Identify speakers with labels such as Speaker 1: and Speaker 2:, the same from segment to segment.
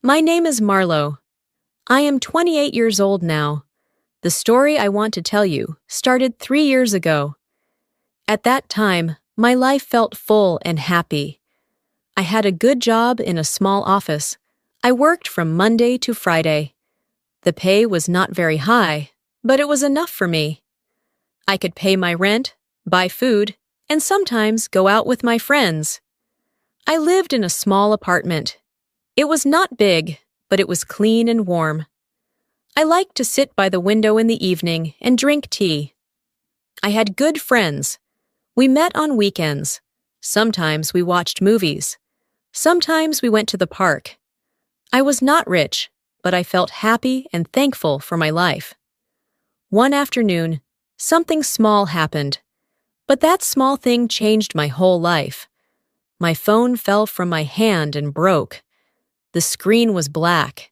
Speaker 1: My name is Marlo. I am 28 years old now. The story I want to tell you started 3 years ago. At that time, my life felt full and happy. I had a good job in a small office. I worked from Monday to Friday. The pay was not very high, but it was enough for me. I could pay my rent, buy food, and sometimes go out with my friends. I lived in a small apartment. It was not big, but it was clean and warm. I liked to sit by the window in the evening and drink tea. I had good friends. We met on weekends. Sometimes we watched movies. Sometimes we went to the park. I was not rich, but I felt happy and thankful for my life. One afternoon, something small happened, but that small thing changed my whole life. My phone fell from my hand and broke. The screen was black.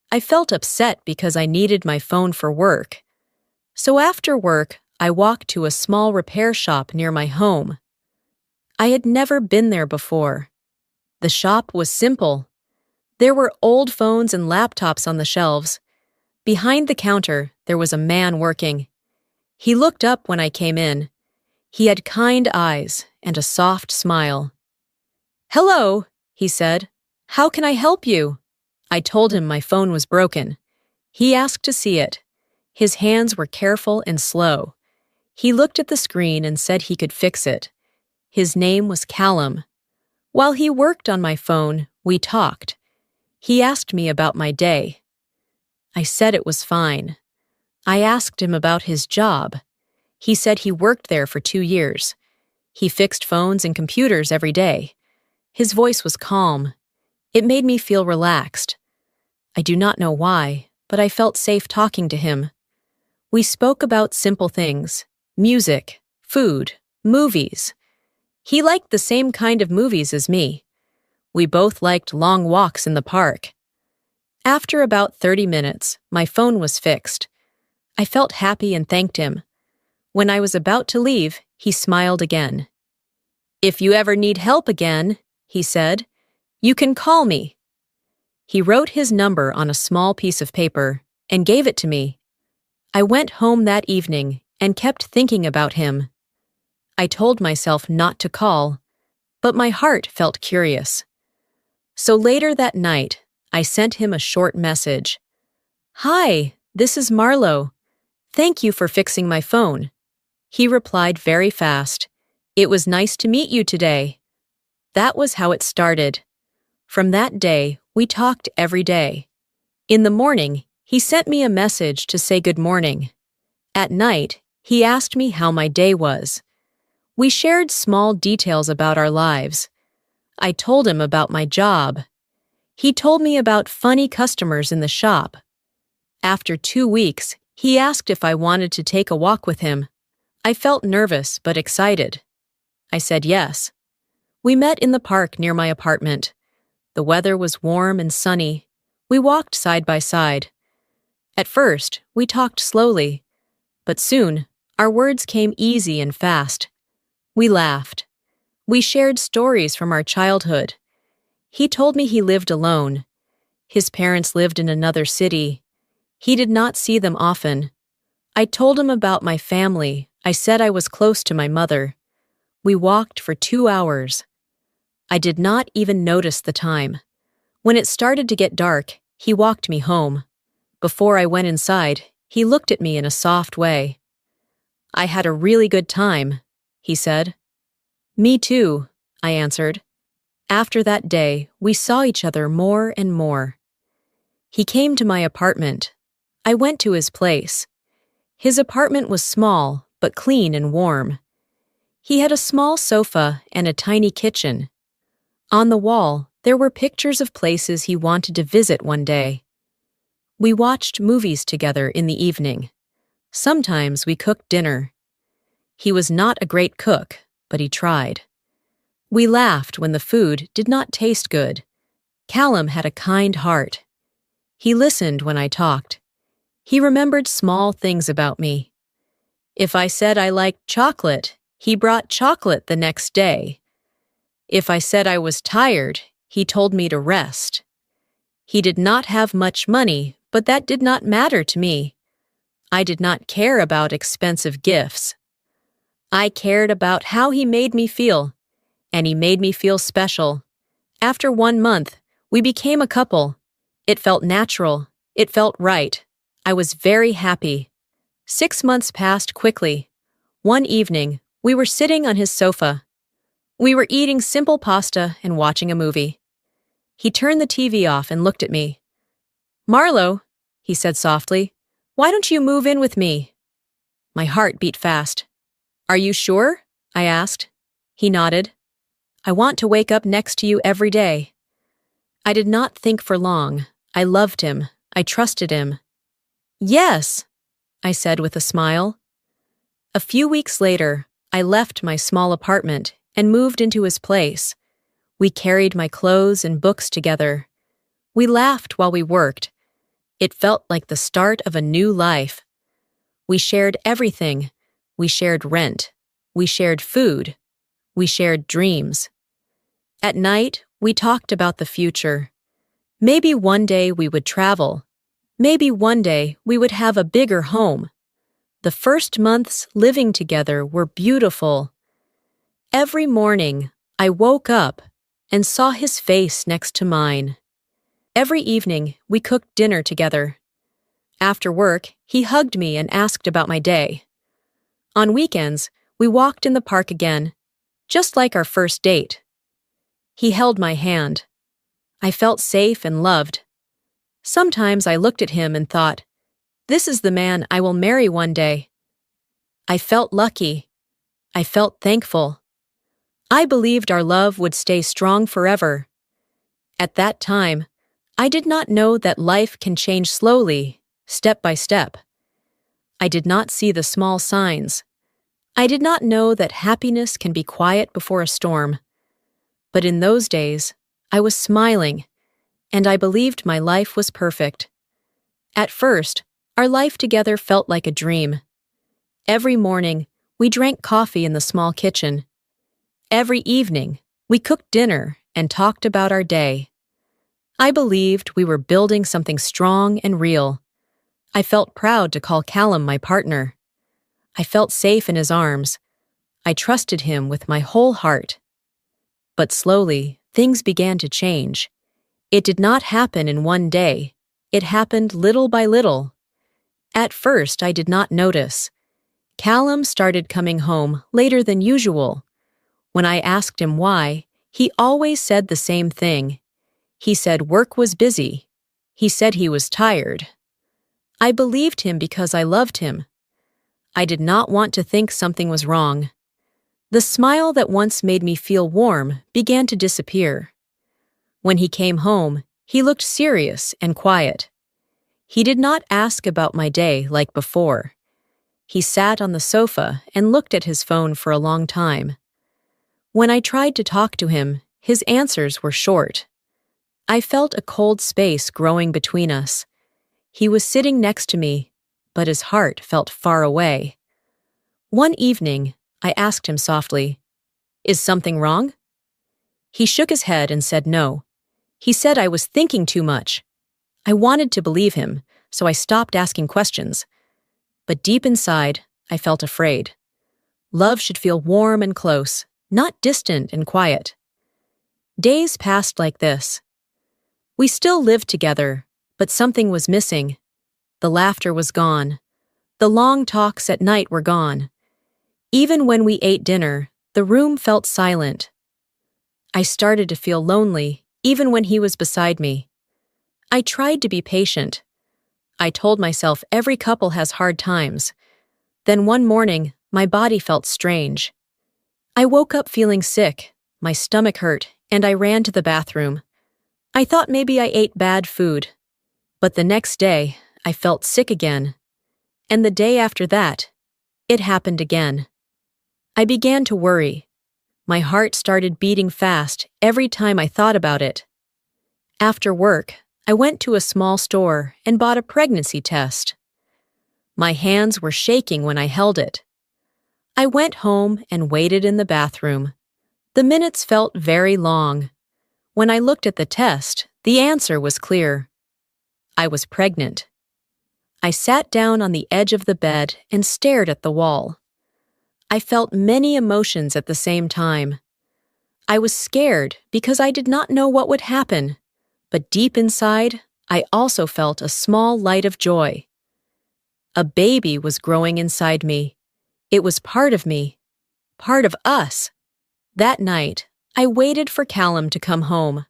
Speaker 1: I felt upset because I needed my phone for work. So after work, I walked to a small repair shop near my home. I had never been there before. The shop was simple. There were old phones and laptops on the shelves. Behind the counter, there was a man working. He looked up when I came in. He had kind eyes and a soft smile. "Hello," he said. "How can I help you?" I told him my phone was broken. He asked to see it. His hands were careful and slow. He looked at the screen and said he could fix it. His name was Callum. While he worked on my phone, we talked. He asked me about my day. I said it was fine. I asked him about his job. He said he worked there for 2 years. He fixed phones and computers every day. His voice was calm. It made me feel relaxed. I do not know why, but I felt safe talking to him. We spoke about simple things: music, food, movies. He liked the same kind of movies as me. We both liked long walks in the park. After about 30 minutes, my phone was fixed. I felt happy and thanked him. When I was about to leave, he smiled again. "If you ever need help again," he said, "you can call me." He wrote his number on a small piece of paper and gave it to me. I went home that evening and kept thinking about him. I told myself not to call, but my heart felt curious. So later that night, I sent him a short message. "Hi, this is Marlo. Thank you for fixing my phone." He replied very fast. "It was nice to meet you today." That was how it started. From that day, we talked every day. In the morning, he sent me a message to say good morning. At night, he asked me how my day was. We shared small details about our lives. I told him about my job. He told me about funny customers in the shop. After 2 weeks, he asked if I wanted to take a walk with him. I felt nervous but excited. I said yes. We met in the park near my apartment. The weather was warm and sunny. We walked side by side. At first, we talked slowly, but soon, our words came easy and fast. We laughed. We shared stories from our childhood. He told me he lived alone. His parents lived in another city. He did not see them often. I told him about my family. I said I was close to my mother. We walked for 2 hours. I did not even notice the time. When it started to get dark, he walked me home. Before I went inside, he looked at me in a soft way. "I had a really good time," he said. "Me too," I answered. After that day, we saw each other more and more. He came to my apartment. I went to his place. His apartment was small, but clean and warm. He had a small sofa and a tiny kitchen. On the wall, there were pictures of places he wanted to visit one day. We watched movies together in the evening. Sometimes we cooked dinner. He was not a great cook, but he tried. We laughed when the food did not taste good. Callum had a kind heart. He listened when I talked. He remembered small things about me. If I said I liked chocolate, he brought chocolate the next day. If I said I was tired, he told me to rest. He did not have much money, but that did not matter to me. I did not care about expensive gifts. I cared about how he made me feel, and he made me feel special. After 1 month, we became a couple. It felt natural. It felt right. I was very happy. 6 months passed quickly. One evening, we were sitting on his sofa. We were eating simple pasta and watching a movie. He turned the TV off and looked at me. "Marlo," he said softly, "why don't you move in with me?" My heart beat fast. "Are you sure?" I asked. He nodded. "I want to wake up next to you every day." I did not think for long. I loved him. I trusted him. "Yes," I said with a smile. A few weeks later, I left my small apartment and moved into his place. We carried my clothes and books together. We laughed while we worked. It felt like the start of a new life. We shared everything. We shared rent. We shared food. We shared dreams. At night, we talked about the future. Maybe one day we would travel. Maybe one day we would have a bigger home. The first months living together were beautiful. Every morning, I woke up and saw his face next to mine. Every evening, we cooked dinner together. After work, he hugged me and asked about my day. On weekends, we walked in the park again, just like our first date. He held my hand. I felt safe and loved. Sometimes I looked at him and thought, "This is the man I will marry one day." I felt lucky. I felt thankful. I believed our love would stay strong forever. At that time, I did not know that life can change slowly, step by step. I did not see the small signs. I did not know that happiness can be quiet before a storm. But in those days, I was smiling, and I believed my life was perfect. At first, our life together felt like a dream. Every morning, we drank coffee in the small kitchen. Every evening, we cooked dinner and talked about our day. I believed we were building something strong and real. I felt proud to call Callum my partner. I felt safe in his arms. I trusted him with my whole heart. But slowly, things began to change. It did not happen in one day. It happened little by little. At first, I did not notice. Callum started coming home later than usual. When I asked him why, he always said the same thing. He said work was busy. He said he was tired. I believed him because I loved him. I did not want to think something was wrong. The smile that once made me feel warm began to disappear. When he came home, he looked serious and quiet. He did not ask about my day like before. He sat on the sofa and looked at his phone for a long time. When I tried to talk to him, his answers were short. I felt a cold space growing between us. He was sitting next to me, but his heart felt far away. One evening, I asked him softly, "Is something wrong?" He shook his head and said no. He said I was thinking too much. I wanted to believe him, so I stopped asking questions. But deep inside, I felt afraid. Love should feel warm and close, not distant and quiet. Days passed like this. We still lived together, but something was missing. The laughter was gone. The long talks at night were gone. Even when we ate dinner, the room felt silent. I started to feel lonely, even when he was beside me. I tried to be patient. I told myself every couple has hard times. Then one morning, my body felt strange. I woke up feeling sick, my stomach hurt, and I ran to the bathroom. I thought maybe I ate bad food. But the next day, I felt sick again. And the day after that, it happened again. I began to worry. My heart started beating fast every time I thought about it. After work, I went to a small store and bought a pregnancy test. My hands were shaking when I held it. I went home and waited in the bathroom. The minutes felt very long. When I looked at the test, The answer was clear. I was pregnant. I sat down on the edge of the bed and stared at the wall. I felt many emotions at the same time. I was scared because I did not know what would happen, but deep inside, I also felt a small light of joy. A baby was growing inside me. It was part of me, part of us. That night, I waited for Callum to come home.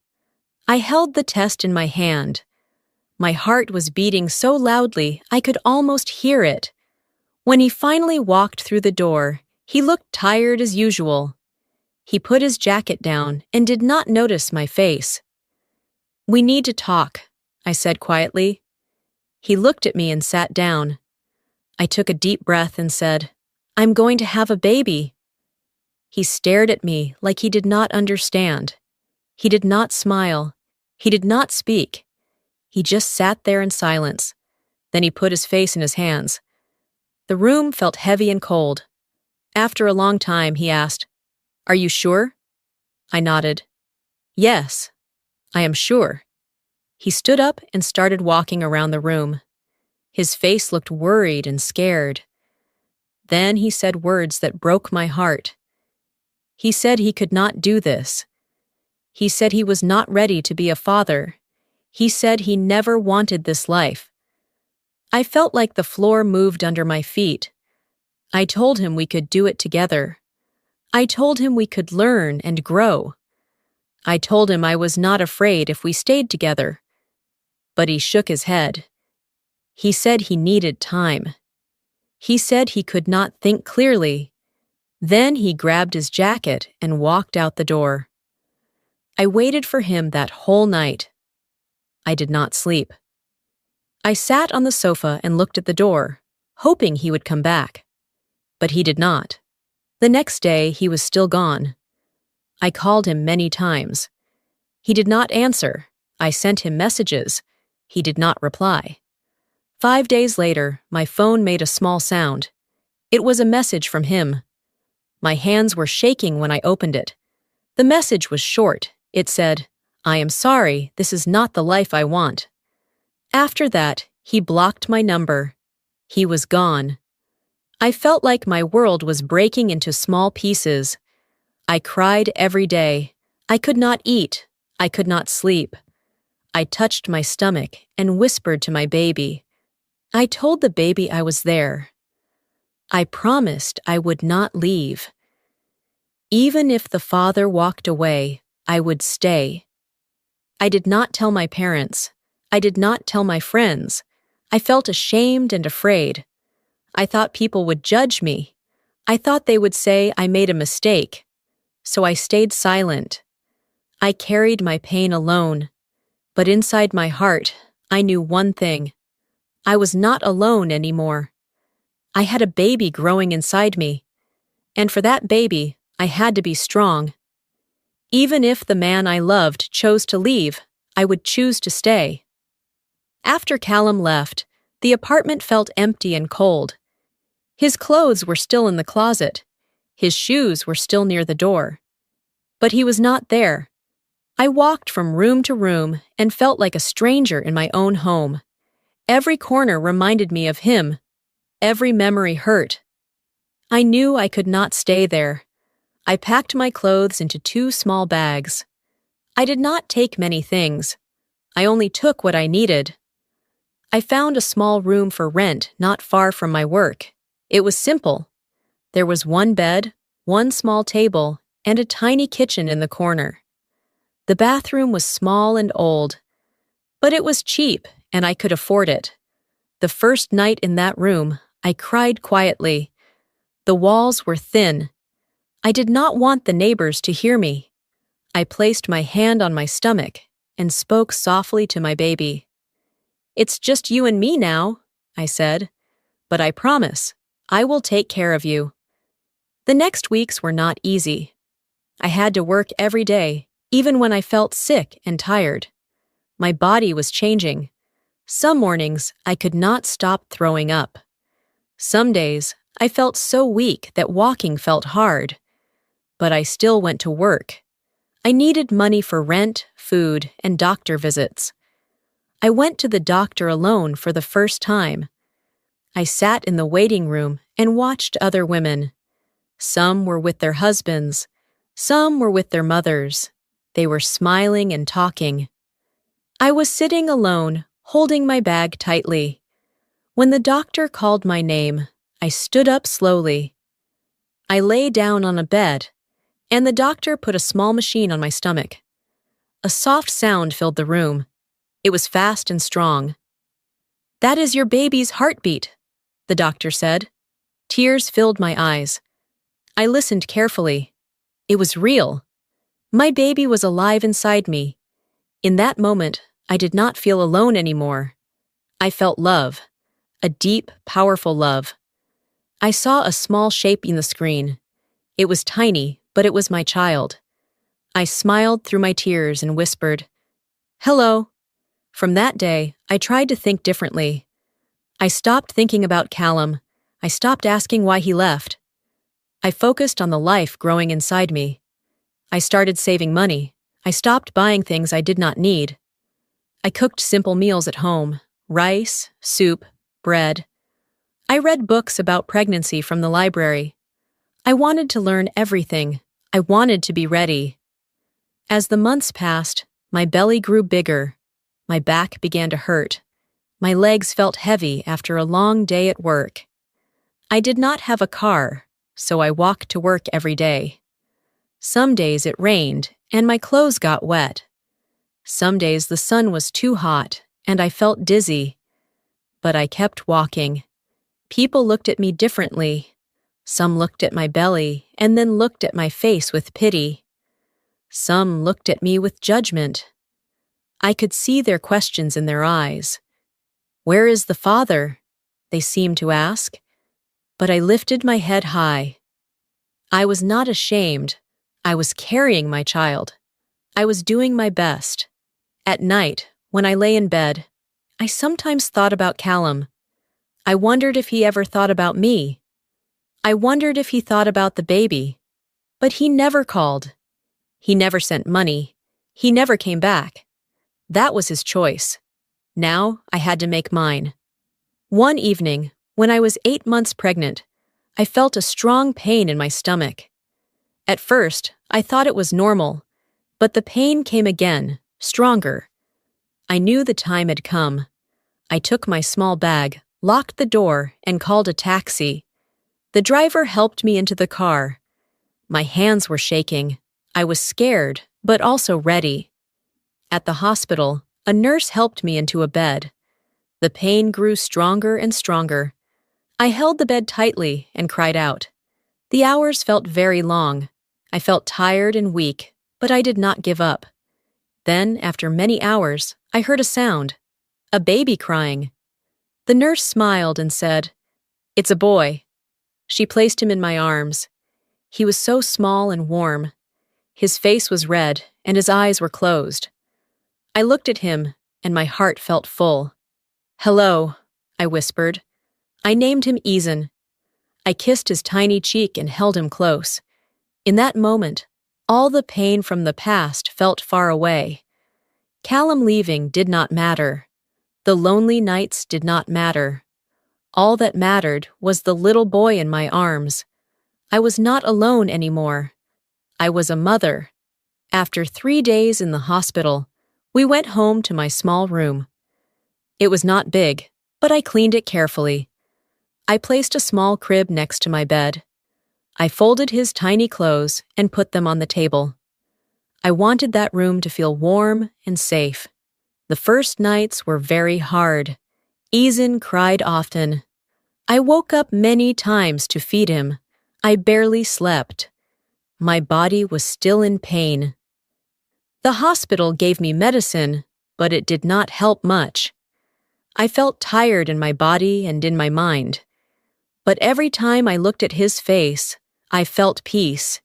Speaker 1: I held the test in my hand. My heart was beating so loudly I could almost hear it. When he finally walked through the door, he looked tired as usual. He put his jacket down and did not notice my face. "We need to talk," I said quietly. He looked at me and sat down. I took a deep breath and said, "I'm going to have a baby." He stared at me like he did not understand. He did not smile. He did not speak. He just sat there in silence. Then he put his face in his hands. The room felt heavy and cold. After a long time, he asked, "Are you sure?" I nodded. "Yes, I am sure." He stood up and started walking around the room. His face looked worried and scared. Then he said words that broke my heart. He said he could not do this. He said he was not ready to be a father. He said he never wanted this life. I felt like the floor moved under my feet. I told him we could do it together. I told him we could learn and grow. I told him I was not afraid if we stayed together. But he shook his head. He said he needed time. He said he could not think clearly. Then he grabbed his jacket and walked out the door. I waited for him that whole night. I did not sleep. I sat on the sofa and looked at the door, hoping he would come back. But he did not. The next day, he was still gone. I called him many times. He did not answer. I sent him messages. He did not reply. 5 days later, my phone made a small sound. It was a message from him. My hands were shaking when I opened it. The message was short. It said, "I am sorry, this is not the life I want." After that, he blocked my number. He was gone. I felt like my world was breaking into small pieces. I cried every day. I could not eat. I could not sleep. I touched my stomach and whispered to my baby. I told the baby I was there. I promised I would not leave. Even if the father walked away, I would stay. I did not tell my parents. I did not tell my friends. I felt ashamed and afraid. I thought people would judge me. I thought they would say I made a mistake. So I stayed silent. I carried my pain alone. But inside my heart, I knew one thing. I was not alone anymore. I had a baby growing inside me. And for that baby, I had to be strong. Even if the man I loved chose to leave, I would choose to stay. After Callum left, the apartment felt empty and cold. His clothes were still in the closet. His shoes were still near the door. But he was not there. I walked from room to room and felt like a stranger in my own home. Every corner reminded me of him. Every memory hurt. I knew I could not stay there. I packed my clothes into 2 small bags. I did not take many things. I only took what I needed. I found a small room for rent not far from my work. It was simple. There was 1 bed, 1 small table, and a tiny kitchen in the corner. The bathroom was small and old, but it was cheap and I could afford it. The first night in that room, I cried quietly. The walls were thin. I did not want the neighbors to hear me. I placed my hand on my stomach and spoke softly to my baby. "It's just you and me now," I said, "but I promise I will take care of you." The next weeks were not easy. I had to work every day, even when I felt sick and tired. My body was changing. Some mornings, I could not stop throwing up. Some days, I felt so weak that walking felt hard. But I still went to work. I needed money for rent, food, and doctor visits. I went to the doctor alone for the first time. I sat in the waiting room and watched other women. Some were with their husbands. Some were with their mothers. They were smiling and talking. I was sitting alone, holding my bag tightly. When the doctor called my name, I stood up slowly. I lay down on a bed, and the doctor put a small machine on my stomach. A soft sound filled the room. It was fast and strong. "That is your baby's heartbeat," the doctor said. Tears filled my eyes. I listened carefully. It was real. My baby was alive inside me. In that moment, I did not feel alone anymore. I felt love, a deep, powerful love. I saw a small shape in the screen. It was tiny, but it was my child. I smiled through my tears and whispered, "Hello." From that day, I tried to think differently. I stopped thinking about Callum. I stopped asking why he left. I focused on the life growing inside me. I started saving money. I stopped buying things I did not need. I cooked simple meals at home: rice, soup, bread. I read books about pregnancy from the library. I wanted to learn everything. I wanted to be ready. As the months passed, my belly grew bigger. My back began to hurt. My legs felt heavy after a long day at work. I did not have a car, so I walked to work every day. Some days it rained, and my clothes got wet. Some days the sun was too hot, and I felt dizzy. But I kept walking. People looked at me differently. Some looked at my belly, and then looked at my face with pity. Some looked at me with judgment. I could see their questions in their eyes. "Where is the father?" they seemed to ask. But I lifted my head high. I was not ashamed. I was carrying my child. I was doing my best. At night, when I lay in bed, I sometimes thought about Callum. I wondered if he ever thought about me. I wondered if he thought about the baby. But he never called. He never sent money. He never came back. That was his choice. Now I had to make mine. One evening, when I was 8 months pregnant, I felt a strong pain in my stomach. At first, I thought it was normal, but the pain came again, stronger. I knew the time had come. I took my small bag, locked the door, and called a taxi. The driver helped me into the car. My hands were shaking. I was scared, but also ready. At the hospital, a nurse helped me into a bed. The pain grew stronger and stronger. I held the bed tightly and cried out. The hours felt very long. I felt tired and weak, but I did not give up. Then, after many hours, I heard a sound. A baby crying. The nurse smiled and said, "It's a boy." She placed him in my arms. He was so small and warm. His face was red, and his eyes were closed. I looked at him, and my heart felt full. "Hello," I whispered. I named him Eason. I kissed his tiny cheek and held him close. In that moment, all the pain from the past felt far away. Callum leaving did not matter. The lonely nights did not matter. All that mattered was the little boy in my arms. I was not alone anymore. I was a mother. After 3 days in the hospital, we went home to my small room. It was not big, but I cleaned it carefully. I placed a small crib next to my bed. I folded his tiny clothes and put them on the table. I wanted that room to feel warm and safe. The first nights were very hard. Eason cried often. I woke up many times to feed him. I barely slept. My body was still in pain. The hospital gave me medicine, but it did not help much. I felt tired in my body and in my mind. But every time I looked at his face, I felt peace.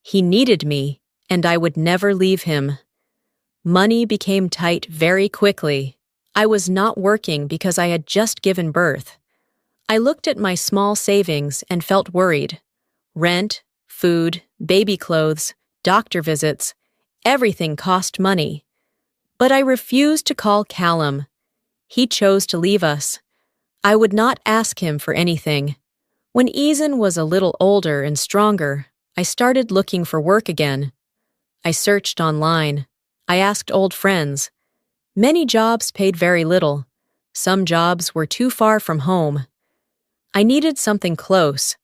Speaker 1: He needed me, and I would never leave him. Money became tight very quickly. I was not working because I had just given birth. I looked at my small savings and felt worried. Rent, food, baby clothes, doctor visits, Everything cost money. But I refused to call Callum. He chose to leave us. I would not ask him for anything. When Eason was a little older and stronger, I started looking for work again. I searched online. I asked old friends. Many jobs paid very little. Some jobs were too far from home. I needed something close.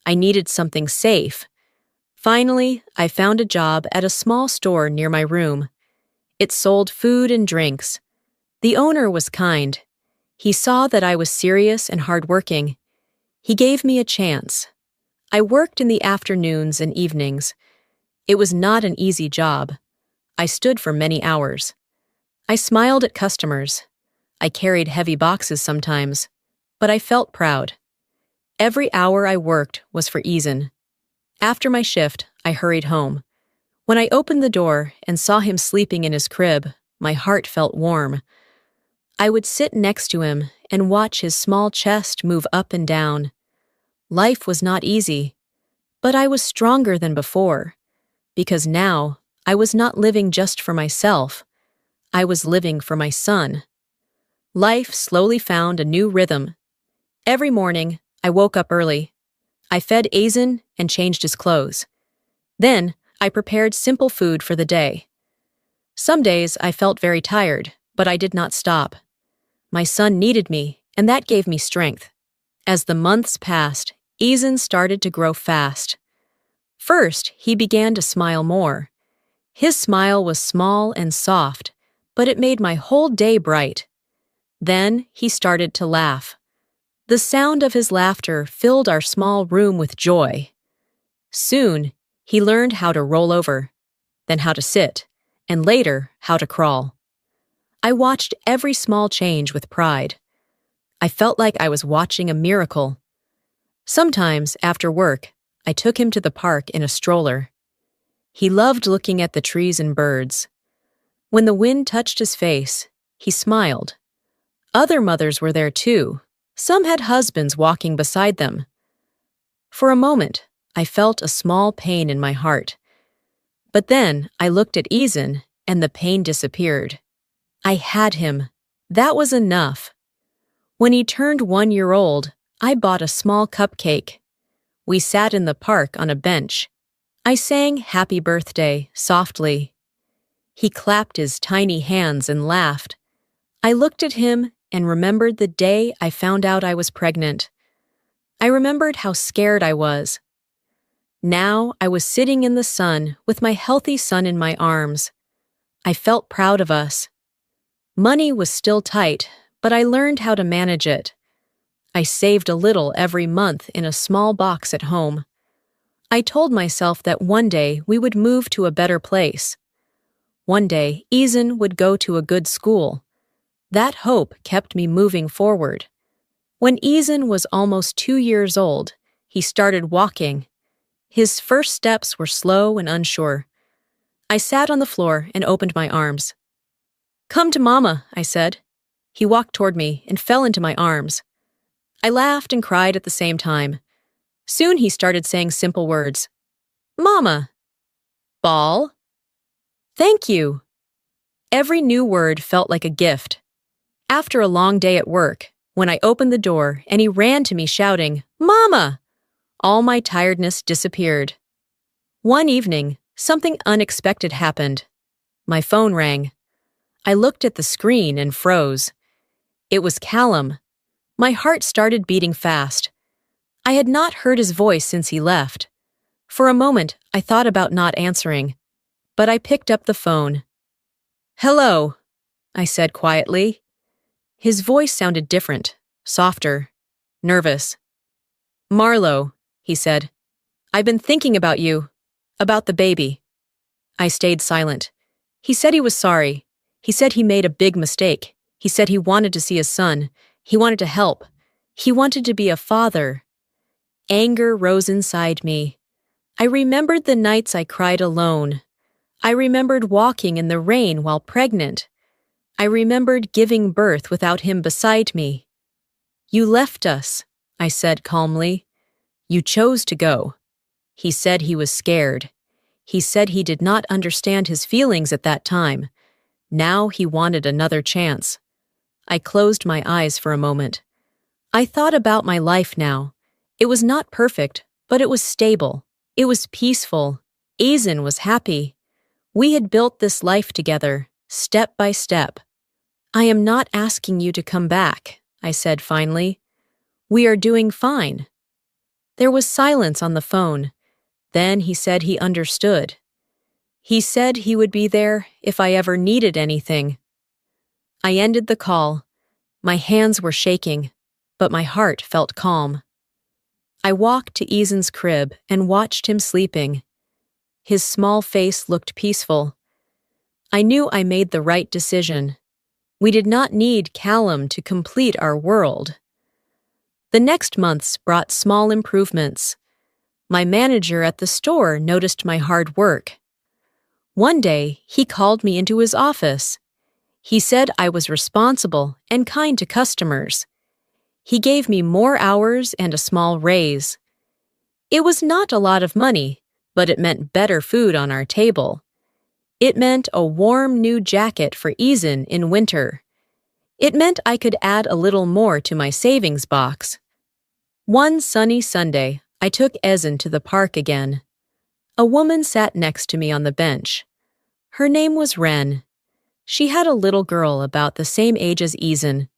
Speaker 1: I needed something safe. Finally, I found a job at a small store near my room. It sold food and drinks. The owner was kind. He saw that I was serious and hardworking. He gave me a chance. I worked in the afternoons and evenings. It was not an easy job. I stood for many hours. I smiled at customers. I carried heavy boxes sometimes, but I felt proud. Every hour I worked was for Eason. After my shift, I hurried home. When I opened the door and saw him sleeping in his crib, my heart felt warm. I would sit next to him and watch his small chest move up and down. Life was not easy, but I was stronger than before, because now I was not living just for myself. I was living for my son. Life slowly found a new rhythm. Every morning, I woke up early. I fed Eason and changed his clothes. Then, I prepared simple food for the day. Some days I felt very tired, but I did not stop. My son needed me, and that gave me strength. As the months passed, Eason started to grow fast. First, he began to smile more. His smile was small and soft, but it made my whole day bright. Then he started to laugh. The sound of his laughter filled our small room with joy. Soon, he learned how to roll over, then how to sit, and later how to crawl. I watched every small change with pride. I felt like I was watching a miracle. Sometimes, after work, I took him to the park in a stroller. He loved looking at the trees and birds. When the wind touched his face, he smiled. Other mothers were there too. Some had husbands walking beside them. For a moment, I felt a small pain in my heart. But then I looked at Eason, and the pain disappeared. I had him. That was enough. When he turned 1 year old, I bought a small cupcake. We sat in the park on a bench. I sang "Happy Birthday" softly. He clapped his tiny hands and laughed. I looked at him and remembered the day I found out I was pregnant. I remembered how scared I was. Now I was sitting in the sun with my healthy son in my arms. I felt proud of us. Money was still tight, but I learned how to manage it. I saved a little every month in a small box at home. I told myself that one day we would move to a better place. One day, Eason would go to a good school. That hope kept me moving forward. When Eason was almost 2 years old, he started walking. His first steps were slow and unsure. I sat on the floor and opened my arms. "Come to Mama," I said. He walked toward me and fell into my arms. I laughed and cried at the same time. Soon he started saying simple words. "Mama." "Ball." "Thank you." Every new word felt like a gift. After a long day at work, when I opened the door and he ran to me shouting, "Mama!" all my tiredness disappeared. One evening, something unexpected happened. My phone rang. I looked at the screen and froze. It was Callum. My heart started beating fast. I had not heard his voice since he left. For a moment, I thought about not answering, but I picked up the phone. "Hello," I said quietly. His voice sounded different, softer, nervous. "Marlo," he said, "I've been thinking about you, about the baby." I stayed silent. He said he was sorry. He said he made a big mistake. He said he wanted to see his son. He wanted to help. He wanted to be a father. Anger rose inside me. I remembered the nights I cried alone. I remembered walking in the rain while pregnant. I remembered giving birth without him beside me. "You left us," I said calmly. "You chose to go." He said he was scared. He said he did not understand his feelings at that time. Now he wanted another chance. I closed my eyes for a moment. I thought about my life now. It was not perfect, but it was stable. It was peaceful. Eason was happy. We had built this life together, step by step. I am not asking you to come back, I said finally. We are doing fine. There was silence on the phone. Then he said he understood. He said he would be there if I ever needed anything. I ended the call. My hands were shaking, but my heart felt calm. I walked to Eason's crib and watched him sleeping. His small face looked peaceful. I knew I made the right decision. We did not need Callum to complete our world. The next months brought small improvements. My manager at the store noticed my hard work. One day, he called me into his office. He said I was responsible and kind to customers. He gave me more hours and a small raise. It was not a lot of money, but it meant better food on our table. It meant a warm new jacket for Eason in winter. It meant I could add a little more to my savings box. One sunny Sunday, I took Eason to the park again. A woman sat next to me on the bench. Her name was Wren. She had a little girl about the same age as Eason.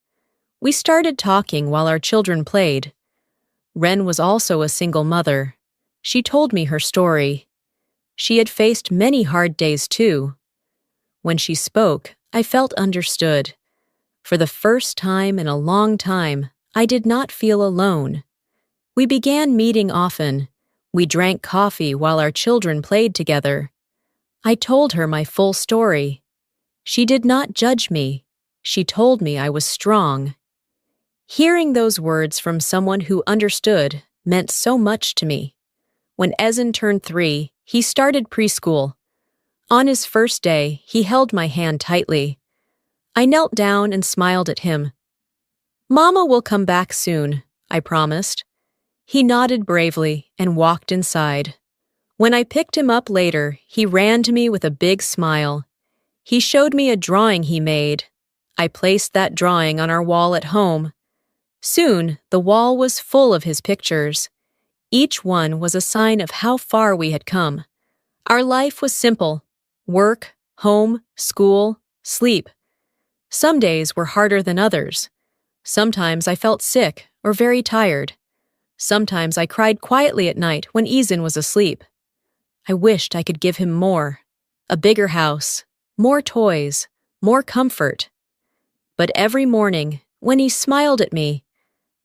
Speaker 1: We started talking while our children played. Wren was also a single mother. She told me her story. She had faced many hard days too. When she spoke, I felt understood. For the first time in a long time, I did not feel alone. We began meeting often. We drank coffee while our children played together. I told her my full story. She did not judge me. She told me I was strong. Hearing those words from someone who understood meant so much to me. When Eason turned 3, he started preschool. On his first day, he held my hand tightly. I knelt down and smiled at him. "Mama will come back soon," I promised. He nodded bravely and walked inside. When I picked him up later, he ran to me with a big smile. He showed me a drawing he made. I placed that drawing on our wall at home. Soon, the wall was full of his pictures. Each one was a sign of how far we had come. Our life was simple: work, home, school, sleep. Some days were harder than others. Sometimes I felt sick or very tired. Sometimes I cried quietly at night when Eason was asleep. I wished I could give him more: a bigger house, more toys, more comfort. But every morning, when he smiled at me,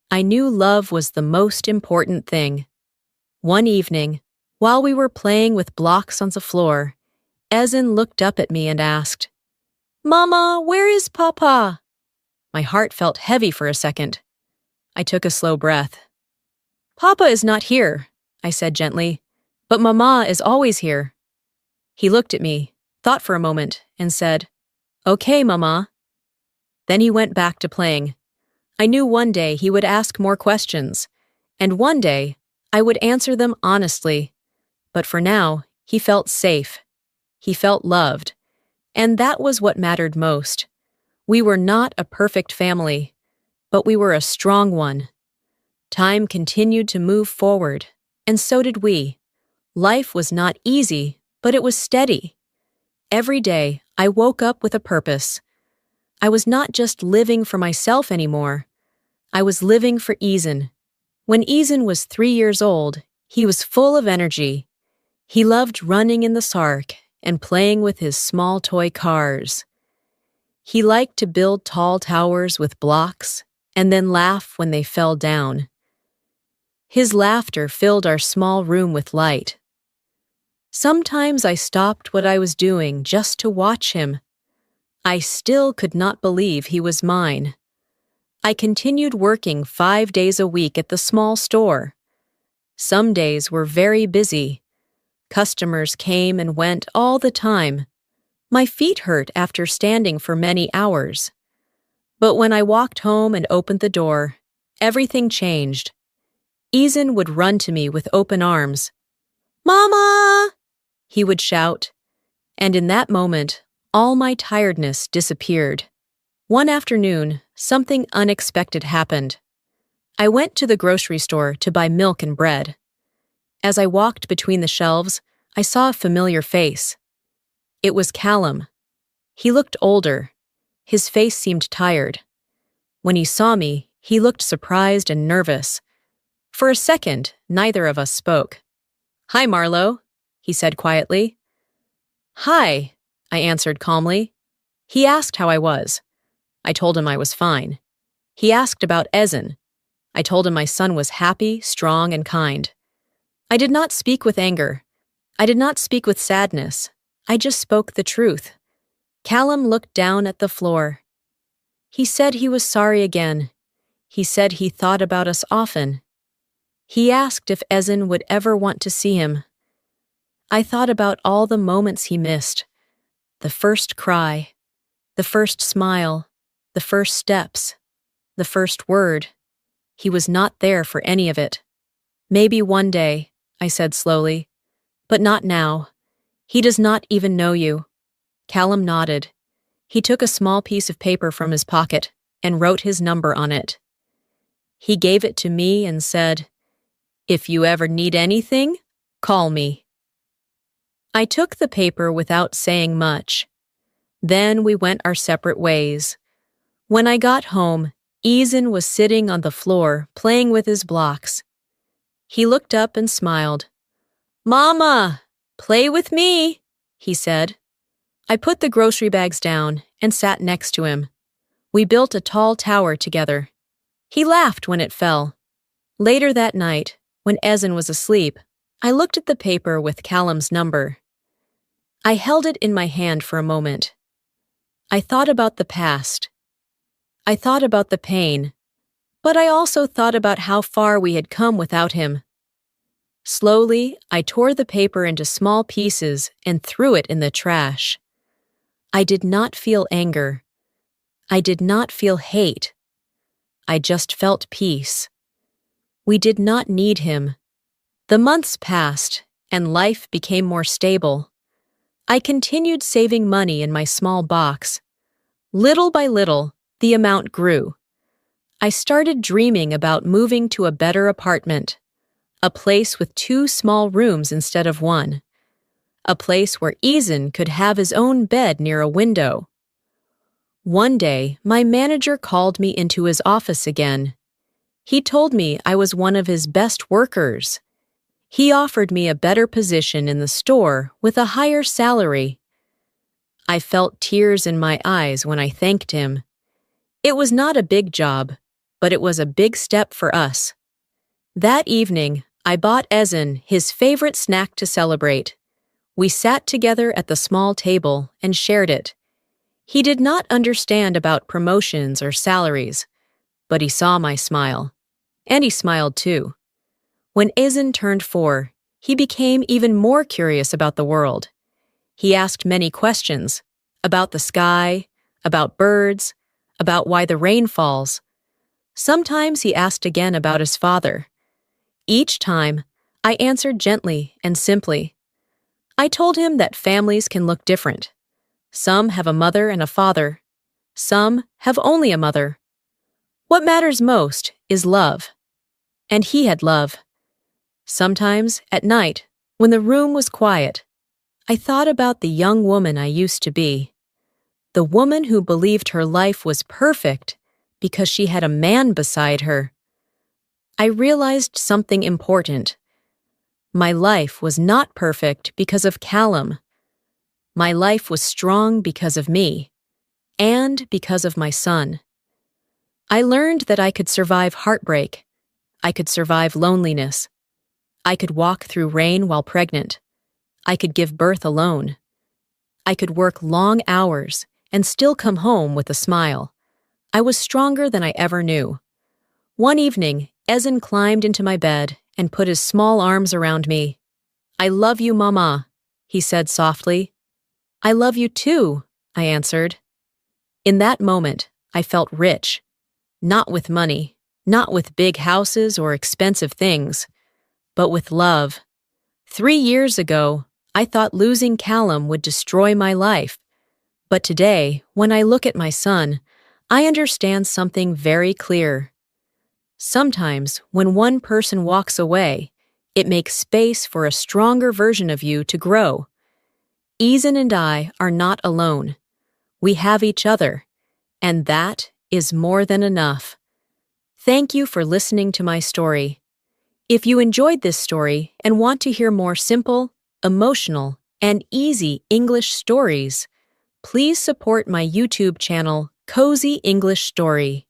Speaker 1: I knew love was the most important thing. One evening, while we were playing with blocks on the floor, Eason looked up at me and asked, "Mama, where is Papa?" My heart felt heavy for a second. I took a slow breath. "Papa is not here," I said gently, "but Mama is always here." He looked at me, thought for a moment, and said, "Okay, Mama." Then he went back to playing. I knew one day he would ask more questions, and one day I would answer them honestly. But for now, he felt safe. He felt loved. And that was what mattered most. We were not a perfect family, but we were a strong one. Time continued to move forward, and so did we. Life was not easy, but it was steady. Every day, I woke up with a purpose. I was not just living for myself anymore. I was living for Eason. When Eason was 3 years old, he was full of energy. He loved running in the park and playing with his small toy cars. He liked to build tall towers with blocks and then laugh when they fell down. His laughter filled our small room with light. Sometimes I stopped what I was doing just to watch him. I still could not believe he was mine. I continued working 5 days a week at the small store. Some days were very busy. Customers came and went all the time. My feet hurt after standing for many hours. But when I walked home and opened the door, everything changed. Eason would run to me with open arms. "Mama!" he would shout, and in that moment, all my tiredness disappeared. One afternoon, something unexpected happened. I went to the grocery store to buy milk and bread. As I walked between the shelves, I saw a familiar face. It was Callum. He looked older. His face seemed tired. When he saw me, he looked surprised and nervous. For a second, neither of us spoke. "Hi, Marlo," he said quietly. "Hi," I answered calmly. He asked how I was. I told him I was fine. He asked about Ezen. I told him my son was happy, strong, and kind. I did not speak with anger. I did not speak with sadness. I just spoke the truth. Callum looked down at the floor. He said he was sorry again. He said he thought about us often. He asked if Ezen would ever want to see him. I thought about all the moments he missed. The first cry, the first smile, the first steps, the first word. He was not there for any of it. "Maybe one day," I said slowly, "but not now. He does not even know you." Callum nodded. He took a small piece of paper from his pocket and wrote his number on it. He gave it to me and said, "If you ever need anything, call me." I took the paper without saying much. Then we went our separate ways. When I got home, Ezen was sitting on the floor playing with his blocks. He looked up and smiled. "Mama, play with me," he said. I put the grocery bags down and sat next to him. We built a tall tower together. He laughed when it fell. Later that night, when Ezen was asleep, I looked at the paper with Callum's number. I held it in my hand for a moment. I thought about the past. I thought about the pain, but I also thought about how far we had come without him. Slowly, I tore the paper into small pieces and threw it in the trash. I did not feel anger. I did not feel hate. I just felt peace. We did not need him. The months passed, and life became more stable. I continued saving money in my small box. Little by little, the amount grew. I started dreaming about moving to a better apartment, a place with 2 small rooms instead of 1, a place where Ezen could have his own bed near a window. One day, my manager called me into his office again. He told me I was one of his best workers. He offered me a better position in the store with a higher salary. I felt tears in my eyes when I thanked him. It was not a big job, but it was a big step for us. That evening, I bought Ezen his favorite snack to celebrate. We sat together at the small table and shared it. He did not understand about promotions or salaries, but he saw my smile. And he smiled too. When Ezen turned 4, he became even more curious about the world. He asked many questions about the sky, about birds, about why the rain falls. Sometimes he asked again about his father. Each time, I answered gently and simply. I told him that families can look different. Some have a mother and a father. Some have only a mother. What matters most is love. And he had love. Sometimes, at night, when the room was quiet, I thought about the young woman I used to be. The woman who believed her life was perfect because she had a man beside her. I realized something important. My life was not perfect because of Callum. My life was strong because of me, and because of my son. I learned that I could survive heartbreak. I could survive loneliness. I could walk through rain while pregnant. I could give birth alone. I could work long hours and still come home with a smile. I was stronger than I ever knew. One evening, Ezen climbed into my bed and put his small arms around me. "I love you, Mama," he said softly. "I love you too," I answered. In that moment, I felt rich. Not with money, not with big houses or expensive things, but with love. 3 years ago, I thought losing Callum would destroy my life. But today, when I look at my son, I understand something very clear. Sometimes, when one person walks away, it makes space for a stronger version of you to grow. Eason and I are not alone. We have each other, and that is more than enough. Thank you for listening to my story. If you enjoyed this story and want to hear more simple, emotional, and easy English stories, please support my YouTube channel, Cozy English Story.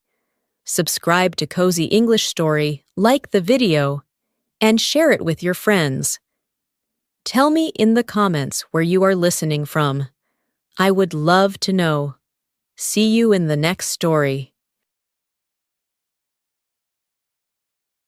Speaker 1: Subscribe to Cozy English Story, like the video, and share it with your friends. Tell me in the comments where you are listening from. I would love to know. See you in the next story.